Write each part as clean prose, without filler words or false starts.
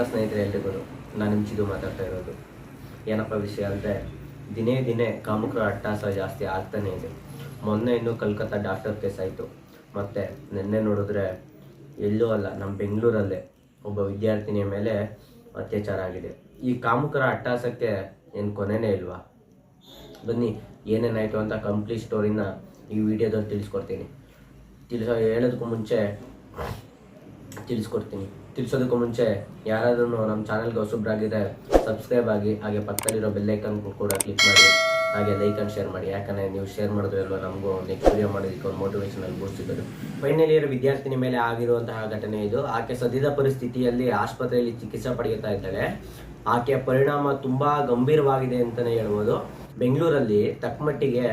ಸ್ನೇಹಿತರೆ ಎಲ್ರಿಗೂ ನಾನು ನಿಮ್ಮ ಚಿದು ಮಾತಾಡ್ತಾ ಇರೋದು. ಏನಪ್ಪ ವಿಷಯ ಅಂದರೆ, ದಿನೇ ದಿನೇ ಕಾಮುಕರ ಅಟ್ಟಹಾಸ ಜಾಸ್ತಿ ಆಗ್ತಾನೇ ಇದೆ. ಮೊನ್ನೆ ಇನ್ನೂ ಕಲ್ಕತ್ತಾ ಡಾಕ್ಟರ್ ಕೇಸ್ ಆಯಿತು. ಮತ್ತು ನಿನ್ನೆ ನೋಡಿದ್ರೆ ಎಲ್ಲೂ ಅಲ್ಲ, ನಮ್ಮ ಬೆಂಗಳೂರಲ್ಲೇ ಒಬ್ಬ ವಿದ್ಯಾರ್ಥಿನಿಯ ಮೇಲೆ ಅತ್ಯಾಚಾರ ಆಗಿದೆ. ಈ ಕಾಮುಕರ ಅಟ್ಟಹಾಸಕ್ಕೆ ಏನು ಕೊನೆಯೇ ಇಲ್ವಾ? ಬನ್ನಿ ಏನೇನಾಯಿತು ಅಂತ ಕಂಪ್ಲೀಟ್ ಸ್ಟೋರಿನ ಈ ವಿಡಿಯೋದಲ್ಲಿ ತಿಳಿಸೋದಕ್ಕೂ ಮುಂಚೆ ಯಾರಾದ್ರೂ ನಮ್ಮ ಚಾನಲ್ಗೆ ಹೊಸಬ್ರಾಗಿದ್ದರೆ ಸಬ್ಸ್ಕ್ರೈಬ್ ಆಗಿ, ಹಾಗೆ ಪಕ್ಕದಲ್ಲಿರೋ ಬೆಲ್ಲೈಕನ್ ಕೂಡ ಕ್ಲಿಕ್ ಮಾಡಿ, ಹಾಗೆ ಲೈಕ್ ಆ್ಯಂಡ್ ಶೇರ್ ಮಾಡಿ. ಯಾಕಂದರೆ ನೀವು ಶೇರ್ ಮಾಡೋದ್ರಲ್ವ ನಮಗೂ ನೆಕ್ಸ್ಟ್ ವಿಡಿಯೋ ಮಾಡೋದಕ್ಕೆ ಒಂದು ಮೋಟಿವೇಶನಲ್ ಬೂಸ್ಟ್ ಸಿಗೋದು. ಫೈನಲ್ ಇಯರ್ ವಿದ್ಯಾರ್ಥಿನಿ ಮೇಲೆ ಆಗಿರುವಂತಹ ಘಟನೆ ಇದು. ಆಕೆ ಸದ್ಯದ ಪರಿಸ್ಥಿತಿಯಲ್ಲಿ ಆಸ್ಪತ್ರೆಯಲ್ಲಿ ಚಿಕಿತ್ಸೆ ಪಡೆಯುತ್ತಾ ಇದ್ದಾಳೆ. ಆಕೆಯ ಪರಿಣಾಮ ತುಂಬ ಗಂಭೀರವಾಗಿದೆ ಅಂತಲೇ ಹೇಳ್ಬೋದು. ಬೆಂಗಳೂರಲ್ಲಿ ತಕ್ಕಮಟ್ಟಿಗೆ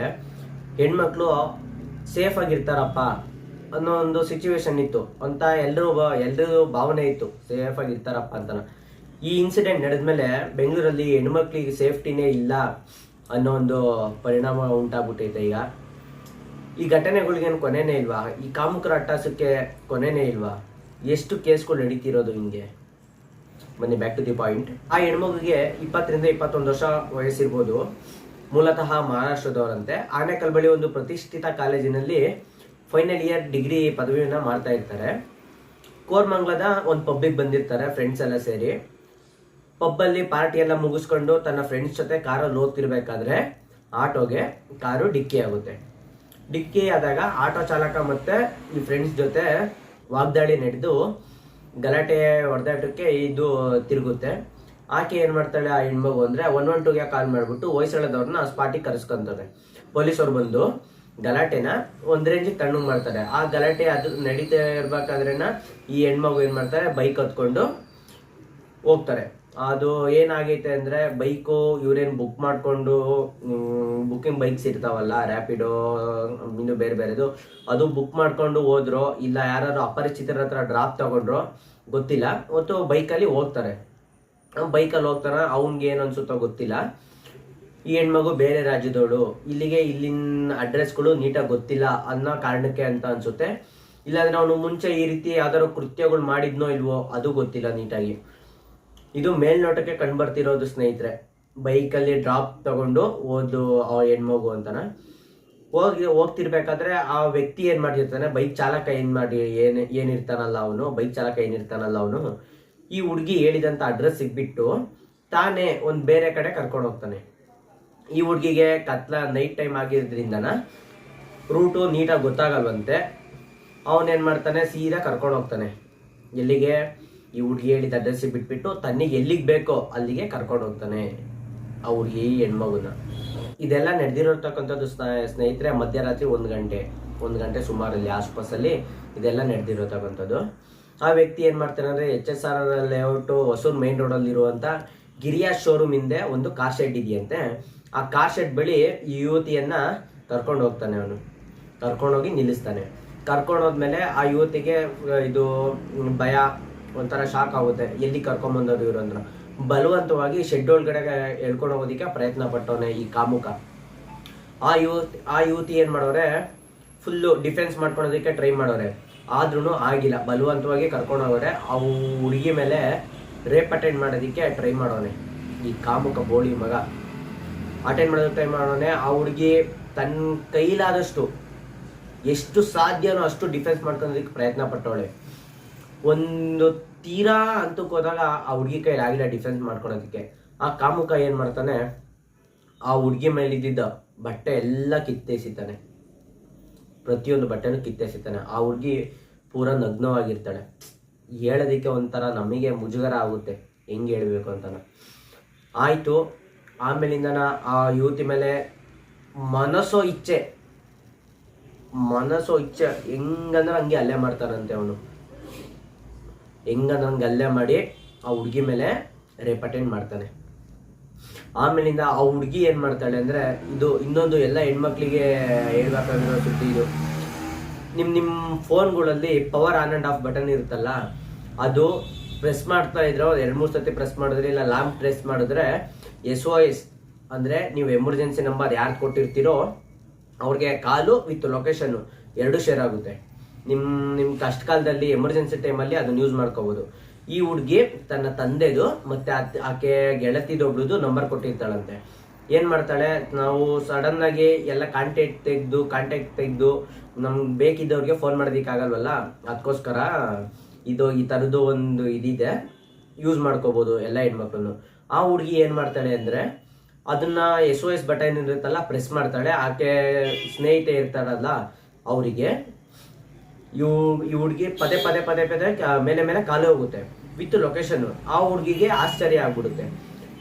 ಹೆಣ್ಮಕ್ಳು ಸೇಫ್ ಆಗಿರ್ತಾರಪ್ಪ ಅನ್ನೋ ಒಂದು ಸಿಚುವೇಶನ್ ಇತ್ತು ಅಂತ ಎಲ್ಲರೂ ಭಾವನೆ ಇತ್ತು, ಸೇಫ್ ಆಗಿರ್ತಾರಪ್ಪ ಅಂತ. ಈ ಇನ್ಸಿಡೆಂಟ್ ನಡೆದ್ಮೇಲೆ ಬೆಂಗಳೂರಲ್ಲಿ ಹೆಣ್ಮಕ್ಳಿಗೆ ಸೇಫ್ಟಿನೇ ಇಲ್ಲ ಅನ್ನೋ ಒಂದು ಪರಿಣಾಮ ಉಂಟಾಗ್ಬಿಟ್ಟೈತೆ. ಈಗ ಈ ಘಟನೆಗಳಿಗೇನು ಕೊನೆನೇ ಇಲ್ವಾ? ಈ ಕಾಮುಕರ ಅಟ್ಟಹಾಸಕ್ಕೆ ಕೊನೆನೇ ಇಲ್ವಾ? ಎಷ್ಟು ಕೇಸ್ಗಳು ನಡೀತಿರೋದು ಹಿಂಗೆ? ಬನ್ನಿ ಬ್ಯಾಕ್ ಟು ದಿ ಪಾಯಿಂಟ್. ಆ ಹೆಣ್ಮಗುಗೆ 20 ರಿಂದ 21 ವರ್ಷ ವಯಸ್ಸಿರ್ಬೋದು. ಮೂಲತಃ ಮಹಾರಾಷ್ಟ್ರದವರಂತೆ. ಆನೇಕಲ್ ಬಳಿ ಒಂದು ಪ್ರತಿಷ್ಠಿತ ಕಾಲೇಜಿನಲ್ಲಿ ಫೈನಲ್ ಇಯರ್ ಡಿಗ್ರಿ ಪದವಿಯನ್ನು ಮಾಡ್ತಾ ಇರ್ತಾರೆ. ಕೋರ್ಮಂಗ್ಲದ ಒಂದು ಪಬ್ಬಿಗೆ ಬಂದಿರ್ತಾರೆ ಫ್ರೆಂಡ್ಸ್ ಎಲ್ಲ ಸೇರಿ. ಪಬ್ಬಲ್ಲಿ ಪಾರ್ಟಿ ಎಲ್ಲ ಮುಗಿಸ್ಕೊಂಡು ತನ್ನ ಫ್ರೆಂಡ್ಸ್ ಜೊತೆ ಕಾರಲ್ಲಿ ಹೋಗ್ತಿರ್ಬೇಕಾದ್ರೆ ಆಟೋಗೆ ಕಾರು ಡಿಕ್ಕಿ ಆಗುತ್ತೆ. ಡಿಕ್ಕಿ ಆದಾಗ ಆಟೋ ಚಾಲಕ ಮತ್ತೆ ಈ ಫ್ರೆಂಡ್ಸ್ ಜೊತೆ ವಾಗ್ದಾಳಿ ನಡೆದು ಗಲಾಟೆ ಹೊಡೆದಾಟಕ್ಕೆ ಇದು ತಿರುಗುತ್ತೆ. ಆಕೆ ಏನು ಮಾಡ್ತಾಳೆ, ಆ ಹೆಣ್ಮಗು ಅಂದರೆ 112ಗೆ ಕಾಲ್ ಮಾಡಿಬಿಟ್ಟು ಹೊಯ್ಸಳದವ್ರನ್ನ ಸ್ಪಾಟಿಗೆ ಕರೆಸ್ಕೊಂತಾರೆ. ಪೊಲೀಸವ್ರು ಬಂದು ಗಲಾಟೆನ ಒಂದು ರೇಂಜಿಗೆ ತಣ್ಣಗೆ ಮಾಡ್ತಾರೆ. ಆ ಗಲಾಟೆ ಅದು ನಡೀತಾ ಇರ್ಬೇಕಾದ್ರೇನ ಈ ಹೆಣ್ಮಗು ಏನು ಮಾಡ್ತಾರೆ, ಬೈಕ್ ಹತ್ಕೊಂಡು ಹೋಗ್ತಾರೆ. ಅದು ಏನಾಗೈತೆ ಅಂದರೆ, ಬೈಕು ಇವ್ರೇನು ಬುಕ್ ಮಾಡಿಕೊಂಡು ಬುಕ್ಕಿಂಗ್ ಬೈಕ್ಸ್ ಇರ್ತಾವಲ್ಲ, ರ್ಯಾಪಿಡೋ ಇನ್ನು ಬೇರೆ ಬೇರೆದು, ಅದು ಬುಕ್ ಮಾಡ್ಕೊಂಡು ಹೋದ್ರೋ ಇಲ್ಲ ಯಾರು ಅಪರಿಚಿತರ ಹತ್ರ ಡ್ರಾಪ್ ತಗೊಂಡ್ರೋ ಗೊತ್ತಿಲ್ಲ. ಒಟ್ಟು ಬೈಕಲ್ಲಿ ಹೋಗ್ತಾರೆ. ಅವ್ನಿಗೆ ಏನು ಅನ್ಸುತ್ತೋ ಗೊತ್ತಿಲ್ಲ. ಈ ಹೆಣ್ಮಗು ಬೇರೆ ರಾಜ್ಯದವಳು, ಇಲ್ಲಿನ ಅಡ್ರೆಸ್ಗಳು ನೀಟಾಗಿ ಗೊತ್ತಿಲ್ಲ ಅನ್ನೋ ಕಾರಣಕ್ಕೆ ಅಂತ ಅನ್ಸುತ್ತೆ. ಇಲ್ಲಾಂದ್ರೆ ಅವನು ಮುಂಚೆ ಈ ರೀತಿ ಯಾವ್ದಾದ್ರು ಕೃತ್ಯಗಳು ಮಾಡಿದ್ನೋ ಇಲ್ವೋ ಅದು ಗೊತ್ತಿಲ್ಲ ನೀಟಾಗಿ. ಇದು ಮೇಲ್ನೋಟಕ್ಕೆ ಕಂಡುಬರ್ತಿರೋದು ಸ್ನೇಹಿತರೆ. ಬೈಕಲ್ಲಿ ಡ್ರಾಪ್ ತಗೊಂಡು ಹೋದು ಆ ಹೆಣ್ಮಗು ಅಂತನ ಹೋಗ್ತಿರ್ಬೇಕಾದ್ರೆ ಆ ವ್ಯಕ್ತಿ ಏನ್ ಮಾಡಿರ್ತಾನೆ, ಬೈಕ್ ಚಾಲಕ ಏನಿರ್ತಾನಲ್ಲ ಅವನು ಈ ಹುಡುಗಿ ಹೇಳಿದಂತ ಅಡ್ರೆಸ್ ಸಿಗ್ಬಿಟ್ಟು ತಾನೇ ಒಂದು ಬೇರೆ ಕಡೆ ಕರ್ಕೊಂಡು ಹೋಗ್ತಾನೆ. ಈ ಹುಡುಗಿಗೆ ನೈಟ್ ಟೈಮ್ ಆಗಿರೋದ್ರಿಂದನ ರೂಟು ನೀಟಾಗಿ ಗೊತ್ತಾಗಲ್ವಂತೆ. ಅವನೇನು ಮಾಡ್ತಾನೆ, ಸೀದಾ ಕರ್ಕೊಂಡು ಹೋಗ್ತಾನೆ. ಎಲ್ಲಿಗೆ? ಈ ಹುಡುಗಿ ಹೇಳಿದ ಅಡ್ರೆಸ್ಸಿಗೆ ಬಿಟ್ಬಿಟ್ಟು ತನ್ನಿಗೆ ಎಲ್ಲಿಗೆ ಬೇಕೋ ಅಲ್ಲಿಗೆ ಕರ್ಕೊಂಡು ಹೋಗ್ತಾನೆ ಆ ಹುಡುಗಿ ಹೆಣ್ಮಗುನ. ಇದೆಲ್ಲ ನಡೆದಿರತಕ್ಕಂಥದ್ದು ಸ್ನೇಹಿತರೆ ಮಧ್ಯರಾತ್ರಿ 1 ಗಂಟೆ ಸುಮಾರಲ್ಲಿ ಆಸ್ಪಾಸಲ್ಲಿ ಇದೆಲ್ಲ ನಡೆದಿರತಕ್ಕಂಥದ್ದು. ಆ ವ್ಯಕ್ತಿ ಏನು ಮಾಡ್ತಾನೆ ಅಂದರೆ, HSR ಲೇಔಟು ಹೊಸೂರು ಮೈನ್ ರೋಡಲ್ಲಿರುವಂಥ ಗಿರಿಯಾ ಶೋರೂಮ್ ಹಿಂದೆ ಒಂದು ಕಾರ್ ಶೆಡ್ ಇದೆಯಂತೆ. ಆ ಕಾರ್ ಶೆಡ್ ಬಳಿ ಈ ಯುವತಿಯನ್ನು ಕರ್ಕೊಂಡು ಹೋಗ್ತಾನೆ. ಅವನು ಕರ್ಕೊಂಡೋಗಿ ನಿಲ್ಲಿಸ್ತಾನೆ. ಕರ್ಕೊಂಡೋದ್ಮೇಲೆ ಆ ಯುವತಿಗೆ ಇದು ಭಯ, ಒಂಥರ ಶಾಕ್ ಆಗುತ್ತೆ. ಎಲ್ಲಿ ಕರ್ಕೊಂಬಂದವರು ಇವರು ಅಂದ್ರೆ ಬಲವಂತವಾಗಿ ಶೆಡ್ ಒಳಗಡೆ ಎಳ್ಕೊಂಡು ಹೋಗೋದಕ್ಕೆ ಪ್ರಯತ್ನ ಪಟ್ಟವನೆ ಈ ಕಾಮುಕ. ಆ ಯುವತಿ ಏನು ಮಾಡೋರೆ, ಫುಲ್ಲು ಡಿಫೆನ್ಸ್ ಮಾಡ್ಕೊಳೋದಕ್ಕೆ ಟ್ರೈ ಮಾಡೋರೆ. ಆದ್ರೂ ಆಗಿಲ್ಲ, ಬಲವಂತವಾಗಿ ಕರ್ಕೊಂಡು ಹೋಗೋರೆ. ಆ ಹುಡುಗಿ ಮೇಲೆ ರೇಪ್ ಅಟೆಂಡ್ ಮಾಡೋದಕ್ಕೆ ಟ್ರೈ ಮಾಡೋನೆ ಈ ಕಾಮುಕ ಬೋಳಿ ಮಗ. ಅಟೆಂಡ್ ಮಾಡೋದಕ್ಕೆ ಟ್ರೈ ಮಾಡೋನೆ. ಆ ಹುಡುಗಿ ತನ್ನ ಕೈಲಾದಷ್ಟು ಎಷ್ಟು ಸಾಧ್ಯನೋ ಅಷ್ಟು ಡಿಫೆನ್ಸ್ ಮಾಡ್ಕೊಳೋದಕ್ಕೆ ಪ್ರಯತ್ನ ಪಟ್ಟವಳೆ. ಒಂದು ತೀರಾ ಹಂತಕ್ಕೆ ಹೋದಾಗ ಆ ಹುಡುಗಿ ಕೈಲಿ ಆಗಿಲ್ಲ ಡಿಫೆನ್ಸ್ ಮಾಡ್ಕೊಳೋದಕ್ಕೆ. ಆ ಕಾಮುಕ ಏನು ಮಾಡ್ತಾನೆ, ಆ ಹುಡುಗಿ ಮೇಲಿದ್ದ ಬಟ್ಟೆ ಎಲ್ಲ ಕಿತ್ತೆಸಿತಾನೆ. ಪ್ರತಿಯೊಂದು ಬಟ್ಟೆನೂ ಕಿತ್ತೆಸಿತಾನೆ. ಆ ಹುಡುಗಿ ಪೂರಾ ನಗ್ನವಾಗಿರ್ತಾಳೆ. ಹೇಳೋದಕ್ಕೆ ಒಂಥರ ನಮಗೆ ಮುಜುಗರ ಆಗುತ್ತೆ, ಹೆಂಗೆ ಹೇಳಬೇಕು ಅಂತಾನ. ಆಯಿತು, ಆಮೇಲಿಂದನ ಆ ಯುವತಿ ಮೇಲೆ ಮನಸ್ಸೋ ಇಚ್ಛೆ ಹೆಂಗಂದ್ರೆ ಹಂಗೆ ಹಲ್ಲೆ ಮಾಡ್ತಾನಂತೆ ಅವನು. ಹೆಂಗಂದ್ರೆ ಹಂಗೆ ಹಲ್ಲೆ ಮಾಡಿ ಆ ಹುಡುಗಿ ಮೇಲೆ ರೇಪ್ ಅಟೆಂಡ್ ಮಾಡ್ತಾನೆ. ಆಮೇಲಿಂದ ಆ ಹುಡುಗಿ ಏನು ಮಾಡ್ತಾಳೆ ಅಂದರೆ, ಇದು ಇನ್ನೊಂದು ಎಲ್ಲ ಹೆಣ್ಮಕ್ಳಿಗೆ ಹೇಳ್ಬೇಕಾಗಿರೋ ಸುದ್ದಿ ಇದು. ನಿಮ್ಮ ಫೋನ್ಗಳಲ್ಲಿ power on and off button ಇರುತ್ತಲ್ಲ, ಅದು ಪ್ರೆಸ್ ಮಾಡ್ತಾ ಇದ್ರೆ 2-3 ಸತಿ ಪ್ರೆಸ್ ಮಾಡಿದ್ರೆ ಇಲ್ಲ ಲ್ಯಾಂಪ್ ಪ್ರೆಸ್ ಮಾಡಿದ್ರೆ SOS ಅಂದರೆ ನೀವು ಎಮರ್ಜೆನ್ಸಿ ನಂಬರ್ ಯಾರು ಕೊಟ್ಟಿರ್ತೀರೋ ಅವ್ರಿಗೆ ಕಾಲು ವಿತ್ ಲೊಕೇಶನ್ನು 2 ಶೇರ್ ಆಗುತ್ತೆ. ನಿಮ್ಮ ಕಷ್ಟ ಕಾಲದಲ್ಲಿ ಎಮರ್ಜೆನ್ಸಿ ಟೈಮಲ್ಲಿ ಅದನ್ನ ಯೂಸ್ ಮಾಡ್ಕೋಬೋದು. ಈ ಹುಡುಗಿ ತನ್ನ ತಂದೆದು ಮತ್ತೆ ಆಕೆ ಗೆಳತಿದೊಬ್ಳದು ನಂಬರ್ ಕೊಟ್ಟಿರ್ತಾಳಂತೆ. ಏನ್ ಮಾಡ್ತಾಳೆ, ನಾವು ಸಡನ್ ಆಗಿ ಎಲ್ಲ ಕಾಂಟ್ಯಾಕ್ಟ್ ತೆಗೆದು ನಮ್ಗೆ ಬೇಕಿದ್ದವ್ರಿಗೆ ಫೋನ್ ಮಾಡೋದಕ್ಕಾಗಲ್ವಲ್ಲ, ಅದಕ್ಕೋಸ್ಕರ ಇದು ಈ ಥರದ್ದು ಒಂದು ಇದಿದೆ, ಯೂಸ್ ಮಾಡ್ಕೋಬಹುದು ಎಲ್ಲ ಹೆಣ್ಮಕ್ಳು. ಆ ಹುಡುಗಿ ಏನ್ ಮಾಡ್ತಾಳೆ ಅಂದ್ರೆ ಅದನ್ನ SOS ಬಟನ್ ಇರುತ್ತಲ್ಲ ಪ್ರೆಸ್ ಮಾಡ್ತಾಳೆ. ಆಕೆ ಸ್ನೇಹಿತೆ ಇರ್ತಾರಲ್ಲ ಅವರಿಗೆ ಈ ಹುಡುಗಿ ಪದೇ ಮೇಲೆ ಕಾಲು ಹೋಗುತ್ತೆ ವಿತ್ ಲೊಕೇಶನ್. ಆ ಹುಡುಗಿಗೆ ಆಶ್ಚರ್ಯ ಆಗ್ಬಿಡುತ್ತೆ,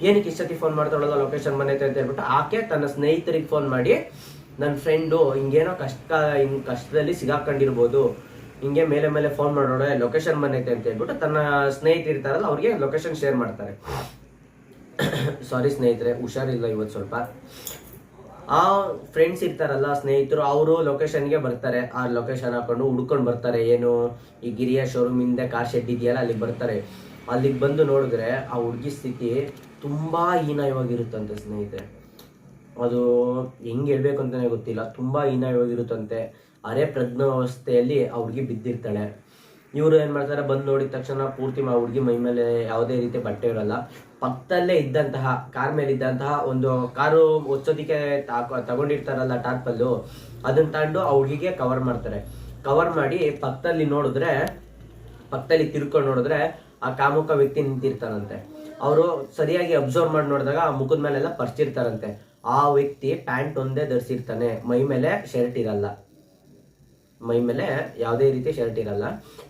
ಏನಕ್ಕೆ ಇಷ್ಟೊತ್ತಿ ಫೋನ್ ಮಾಡ್ತಾಳಲ್ಲ, ಲೊಕೇಶನ್ ಬಂದೈತೆ ಅಂತ ಹೇಳ್ಬಿಟ್ಟು ಆಕೆ ತನ್ನ ಸ್ನೇಹಿತರಿಗೆ ಫೋನ್ ಮಾಡಿ, ನನ್ನ ಫ್ರೆಂಡು ಹಿಂಗೇನೋ ಕಷ್ಟದಲ್ಲಿ ಸಿಗಾಕೊಂಡಿರ್ಬೋದು, ಹಿಂಗೆ ಮೇಲೆ ಫೋನ್ ಮಾಡೋಣ, ಲೊಕೇಶನ್ ಬಂದೈತೆ ಅಂತ ಹೇಳ್ಬಿಟ್ಟು ತನ್ನ ಸ್ನೇಹಿತರು ಇರ್ತಾರಲ್ಲ ಅವ್ರಿಗೆ ಲೊಕೇಶನ್ ಶೇರ್ ಮಾಡ್ತಾರೆ. ಸಾರಿ ಸ್ನೇಹಿತರೆ, ಹುಷಾರಿಲ್ಲ ಇವತ್ತು ಸ್ವಲ್ಪ. ಆ ಫ್ರೆಂಡ್ಸ್ ಇರ್ತಾರಲ್ಲ ಸ್ನೇಹಿತರು, ಅವರು ಲೊಕೇಶನ್ಗೆ ಬರ್ತಾರೆ. ಆ ಲೊಕೇಶನ್ ಹಾಕೊಂಡು ಹುಡ್ಕೊಂಡು ಬರ್ತಾರೆ. ಏನು ಈ ಗಿರಿಯ ಶೋರೂಮ್ ಇಂದ ಕಾರ್ ಶೆಡ್ ಇದೆಯಲ್ಲ ಅಲ್ಲಿಗೆ ಬರ್ತಾರೆ. ಅಲ್ಲಿಗೆ ಬಂದು ನೋಡಿದ್ರೆ ಆ ಹುಡುಗಿ ಸ್ಥಿತಿ ತುಂಬಾ ಹೀನಾಯವಾಗಿರುತ್ತಂತೆ ಸ್ನೇಹಿತರೆ. ಅದು ಹೆಂಗ್ ಹೇಳ್ಬೇಕು ಅಂತಾನೆ ಗೊತ್ತಿಲ್ಲ, ತುಂಬಾ ಹೀನಾಯವಾಗಿರುತ್ತಂತೆ. ಅರೆ ಪ್ರಜ್ಞಾವಸ್ಥೆಯಲ್ಲಿ ಆ ಹುಡುಗಿ ಬಿದ್ದಿರ್ತಾಳೆ. ಇವರು ಏನ್ ಮಾಡ್ತಾರೆ, ಬಂದು ನೋಡಿದ ತಕ್ಷಣ ಪೂರ್ತಿ ಆ ಹುಡುಗಿ ಮೈ ಮೇಲೆ ಯಾವುದೇ ರೀತಿ ಬಟ್ಟೆ ಇರಲ್ಲ. ಪಕ್ಕದಲ್ಲೇ ಇದ್ದಂತಹ ಕಾರ್ ಮೇಲೆ ಇದ್ದಂತಹ ಒಂದು ಕಾರು ಒಚ್ಚೋದಿಕ್ಕೆ ತಗೊಂಡಿರ್ತಾರಲ್ಲ ಟಾರ್ಪಲ್ಲು, ಅದನ್ನ ತಗೊಂಡು ಆ ಹುಡುಗಿಗೆ ಕವರ್ ಮಾಡ್ತಾರೆ. ಕವರ್ ಮಾಡಿ ಪಕ್ಕದಲ್ಲಿ ತಿರ್ಕೊಂಡು ನೋಡಿದ್ರೆ ಆ ಕಾಮುಕ ವ್ಯಕ್ತಿ ನಿಂತಿರ್ತಾರಂತೆ. ಅವರು ಸರಿಯಾಗಿ ಅಬ್ಸರ್ವ್ ಮಾಡಿ ನೋಡಿದಾಗ ಆ ಮುಖದ ಮೇಲೆಲ್ಲ ಪರ್ಚಿರ್ತಾರಂತೆ. ಆ ವ್ಯಕ್ತಿ ಪ್ಯಾಂಟ್ ಒಂದೇ ಧರಿಸಿರ್ತಾನೆ, ಮೈ ಮೇಲೆ ಶರ್ಟ್ ಇರಲ್ಲ, ಮೈ ಮೇಲೆ ಯಾವುದೇ ರೀತಿ ಶರ್ಟ್ ಇರಲ್ಲ,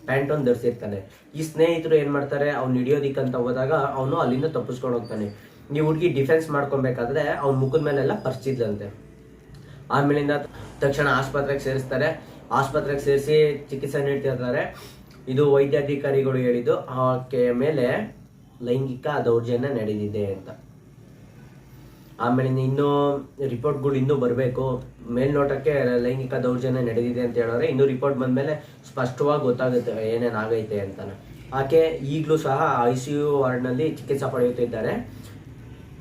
ಪ್ಯಾಂಟ್ ಒಂದು ಧರಿಸಿರ್ತಾನೆ. ಈ ಸ್ನೇಹಿತರು ಏನ್ ಮಾಡ್ತಾರೆ, ಅವ್ನು ಹಿಡಿಯೋದಿಕ್ಕಂತ ಹೋದಾಗ ಅವನು ಅಲ್ಲಿಂದ ತಪ್ಪಿಸ್ಕೊಂಡು ಹೋಗ್ತಾನೆ. ಈ ಹುಡುಗಿ ಡಿಫೆನ್ಸ್ ಮಾಡ್ಕೊಬೇಕಾದ್ರೆ ಅವ್ನ ಮುಖದ ಮೇಲೆಲ್ಲ ಪರ್ಚಿದ್ಲಂತೆ. ಆಮೇಲಿಂದ ತಕ್ಷಣ ಆಸ್ಪತ್ರೆಗೆ ಸೇರಿಸ್ತಾರೆ. ಆಸ್ಪತ್ರೆಗೆ ಸೇರಿಸಿ ಚಿಕಿತ್ಸೆ ನೀಡ್ತಿರ್ತಾರೆ. ಇದು ವೈದ್ಯಾಧಿಕಾರಿಗಳು ಹೇಳಿದ್ದು ಆಕೆ ಮೇಲೆ ಲೈಂಗಿಕ ದೌರ್ಜನ್ಯ ನಡೆದಿದೆ ಅಂತ. ಆಮೇಲೆ ಇನ್ನೂ ರಿಪೋರ್ಟ್ಗಳು ಇನ್ನೂ ಬರಬೇಕು. ಮೇಲ್ನೋಟಕ್ಕೆ ಲೈಂಗಿಕ ದೌರ್ಜನ್ಯ ನಡೆದಿದೆ ಅಂತ ಹೇಳಿದ್ರೆ ಇನ್ನೂ ರಿಪೋರ್ಟ್ ಬಂದ್ಮೇಲೆ ಸ್ಪಷ್ಟವಾಗಿ ಗೊತ್ತಾಗುತ್ತೆ ಏನೇನಾಗೈತೆ ಅಂತಾನೆ. ಆಕೆ ಈಗಲೂ ಸಹ ICU ವಾರ್ಡ್ನಲ್ಲಿ ಚಿಕಿತ್ಸೆ ಪಡೆಯುತ್ತಿದ್ದಾರೆ.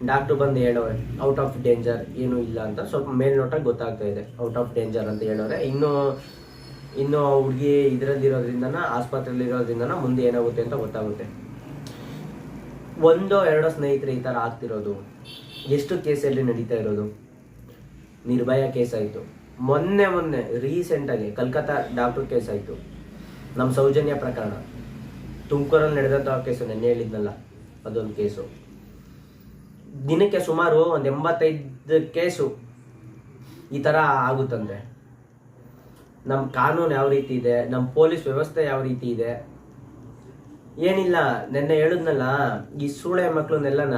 ಡಾಕ್ಟ್ರು ಬಂದು ಹೇಳೋರೆ ಔಟ್ ಆಫ್ ಡೇಂಜರ್, ಏನೂ ಇಲ್ಲ ಅಂತ. ಸ್ವಲ್ಪ ಮೇಲ್ನೋಟಕ್ಕೆ ಗೊತ್ತಾಗ್ತಾ ಇದೆ ಔಟ್ ಆಫ್ ಡೇಂಜರ್ ಅಂತ ಹೇಳೋರೆ. ಇನ್ನು ಹುಡುಗಿ ಇದರಲ್ಲಿರೋದ್ರಿಂದ, ಆಸ್ಪತ್ರೆಯಲ್ಲಿ ಇರೋದ್ರಿಂದ ಮುಂದೆ ಏನಾಗುತ್ತೆ ಅಂತ ಗೊತ್ತಾಗುತ್ತೆ. 1-2 ಸ್ನೇಹಿತರು ಈ ಥರ ಆಗ್ತಿರೋದು. ಎಷ್ಟು ಕೇಸಲ್ಲಿ ನಡೀತಾ ಇರೋದು? ನಿರ್ಭಯ ಕೇಸ್ ಆಯಿತು, ಮೊನ್ನೆ ರೀಸೆಂಟಾಗಿ ಕಲ್ಕತ್ತಾ ಡಾಕ್ಟರ್ ಕೇಸ್ ಆಯಿತು, ನಮ್ಮ ಸೌಜನ್ಯ ಪ್ರಕರಣ, ತುಮಕೂರಲ್ಲಿ ನಡೆದಂಥ ಕೇಸು ನೆನ್ನೆ ಹೇಳಿದ್ನಲ್ಲ ಅದೊಂದು ಕೇಸು. ದಿನಕ್ಕೆ ಸುಮಾರು 85 ಕೇಸು ಈ ಥರ ಆಗುತ್ತಂತೆ. ನಮ್ಮ ಕಾನೂನು ಯಾವ ರೀತಿ ಇದೆ, ನಮ್ಮ ಪೊಲೀಸ್ ವ್ಯವಸ್ಥೆ ಯಾವ ರೀತಿ ಇದೆ, ಏನಿಲ್ಲ. ನೆನ್ನೆ ಹೇಳಿದ್ನಲ್ಲ, ಈ ಸೂಳೆ ಮಕ್ಕಳನ್ನೆಲ್ಲನ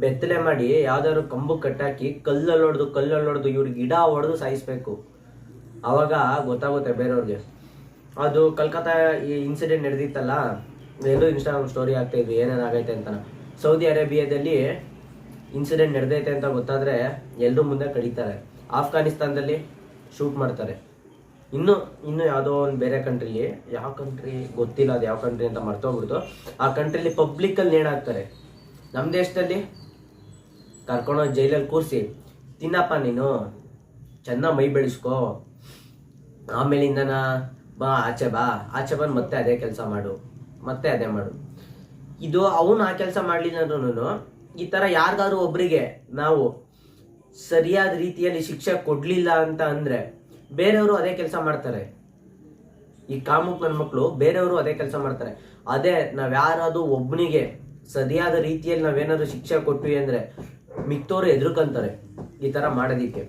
ಬೆತ್ತಲೆ ಮಾಡಿ ಯಾವ್ದಾದ್ರು ಕಂಬು ಕಟ್ಟಾಕಿ ಕಲ್ಲಲ್ಲೊಡ್ದು ಇವ್ರಿಗೆ ಗಿಡ ಹೊಡೆದು ಸಾಯಿಸ್ಬೇಕು. ಅವಾಗ ಗೊತ್ತಾಗುತ್ತೆ ಬೇರೆಯವ್ರಿಗೆ. ಅದು ಕಲ್ಕತ್ತಾ ಈ ಇನ್ಸಿಡೆಂಟ್ ನಡೆದಿತ್ತಲ್ಲ, ಎಲ್ಲೂ ಇನ್ಸ್ಟಾಗ್ರಾಮ್ ಸ್ಟೋರಿ ಆಗ್ತಾ ಇದ್ವಿ ಏನೇನಾಗೈತೆ ಅಂತ. ಸೌದಿ ಅರೇಬಿಯಾದಲ್ಲಿ ಇನ್ಸಿಡೆಂಟ್ ನಡೆದೈತೆ ಅಂತ ಗೊತ್ತಾದ್ರೆ ಎಲ್ಲರೂ ಮುಂದೆ ಕಡಿತಾರೆ. ಆಫ್ಘಾನಿಸ್ತಾನದಲ್ಲಿ ಶೂಟ್ ಮಾಡ್ತಾರೆ. ಇನ್ನು ಯಾವುದೋ ಒಂದು ಬೇರೆ ಕಂಟ್ರಿಲಿ, ಯಾವ ಕಂಟ್ರಿ ಗೊತ್ತಿಲ್ಲ, ಅದು ಯಾವ ಕಂಟ್ರಿ ಅಂತ ಮರ್ತೋಗ್ಬಿಡ್ತು. ಆ ಕಂಟ್ರಿಲಿ ಪಬ್ಲಿಕ್ಕಲ್ಲಿ ನೇಣಾಕ್ತಾರೆ. ನಮ್ಮ ದೇಶದಲ್ಲಿ ಕರ್ಕೊಂಡೋಗಿ ಜೈಲಲ್ಲಿ ಕೂರಿಸಿ, ತಿನ್ನಪ್ಪ ನೀನು, ಚೆನ್ನಾಗಿ ಮೈ ಬೆಳೆಸ್ಕೋ, ಆಮೇಲಿಂದನ ಆಚೆ ಬಂದು ಮತ್ತೆ ಅದೇ ಕೆಲಸ ಮಾಡು. ಇದು ಅವನು ಆ ಕೆಲಸ ಮಾಡಲಿಲ್ಲಂದ್ರೂ ಈ ಥರ ಯಾರಿಗಾದ್ರೂ ಒಬ್ಬರಿಗೆ ನಾವು ಸರಿಯಾದ ರೀತಿಯಲ್ಲಿ ಶಿಕ್ಷೆ ಕೊಡಲಿಲ್ಲ ಅಂತ ಅಂದರೆ ಬೇರೆಯವರು ಅದೇ ಕೆಲಸ ಮಾಡ್ತಾರೆ. ಈ ಕಾಮುಕ್ ನನ್ನ ಮಕ್ಕಳು ಬೇರೆಯವರು ಅದೇ ಕೆಲಸ ಮಾಡ್ತಾರೆ. ಅದೇ ನಾವು ಯಾರಾದ್ರೂ ಒಬ್ಬನಿಗೆ ಸರಿಯಾದ ರೀತಿಯಲ್ಲಿ ನಾವೇನಾದ್ರೂ ಶಿಕ್ಷೆ ಕೊಟ್ವಿ ಅಂದರೆ ಮಿಕ್ತವ್ರು ಎದುರ್ಕೊಂತಾರೆ ಈ ಥರ ಮಾಡೋದಿಕ್ಕೆ.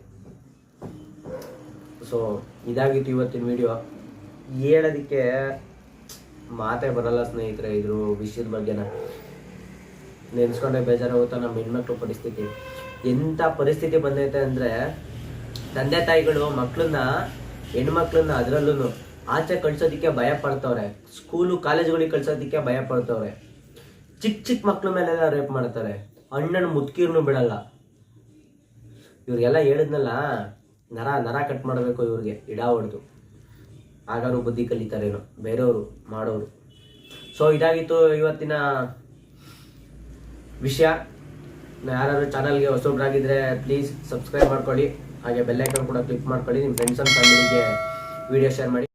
ಸೊ ಇದಾಗಿತ್ತು ಇವತ್ತಿನ ವಿಡಿಯೋ. ಹೇಳೋದಕ್ಕೆ ಮಾತೇ ಬರಲ್ಲ ಸ್ನೇಹಿತರೆ ಇದ್ರ ವಿಷಯದ ಬಗ್ಗೆನ. ನೆನೆಸ್ಕೊಂಡೆ ಬೇಜಾರಾಗುತ್ತಾ ನಮ್ಮ ಹೆಣ್ಮಕ್ಳು ಪರಿಸ್ಥಿತಿ. ಎಂಥ ಪರಿಸ್ಥಿತಿ ಬಂದೈತೆ ಅಂದರೆ, ತಂದೆ ತಾಯಿಗಳು ಹೆಣ್ಮಕ್ಳನ್ನ ಅದರಲ್ಲೂ ಆಚೆ ಕಳ್ಸೋದಕ್ಕೆ ಭಯ ಪಡ್ತವ್ರೆ. ಸ್ಕೂಲು ಕಾಲೇಜುಗಳಿಗೆ ಕಳ್ಸೋದಕ್ಕೆ ಭಯ ಪಡ್ತವ್ರೆ. ಚಿಕ್ಕ ಮಕ್ಳ ಮೇಲೆಲ್ಲ ರೇಪ್ ಮಾಡ್ತಾರೆ. ಅಣ್ಣನ ಮುದುಕೀರ್ನು ಬಿಡಲ್ಲ. ಇವ್ರಿಗೆಲ್ಲ ಹೇಳಿದ್ನಲ್ಲ, ನರ ಕಟ್ ಮಾಡಬೇಕು ಇವ್ರಿಗೆ, ಇಡ ಹೊಡೆದು. ಆಗಾರು ಬುದ್ಧಿ ಕಲಿತಾರೇನೋ ಬೇರೆಯವರು ಮಾಡೋರು. ಸೊ ಇದಾಗಿತ್ತು ಇವತ್ತಿನ ವಿಷಯ. ಯಾರಾದ್ರೂ ಚಾನಲ್ಗೆ ಹೊಸಬ್ರಾಗಿದ್ರೆ ಪ್ಲೀಸ್ ಸಬ್ಸ್ಕ್ರೈಬ್ ಮಾಡ್ಕೊಳ್ಳಿ. ಹಾಗೆ ಬೆಲ್ ಐಕಾನ್ ಕೂಡ ಕ್ಲಿಕ್ ಮಾಡ್ಕೊಳ್ಳಿ. ನಿಮ್ಮ ಫ್ರೆಂಡ್ಸ್ ಅಂಡ್ ಫ್ಯಾಮಿಲಿಗೆ ವಿಡಿಯೋ ಶೇರ್ ಮಾಡಿ.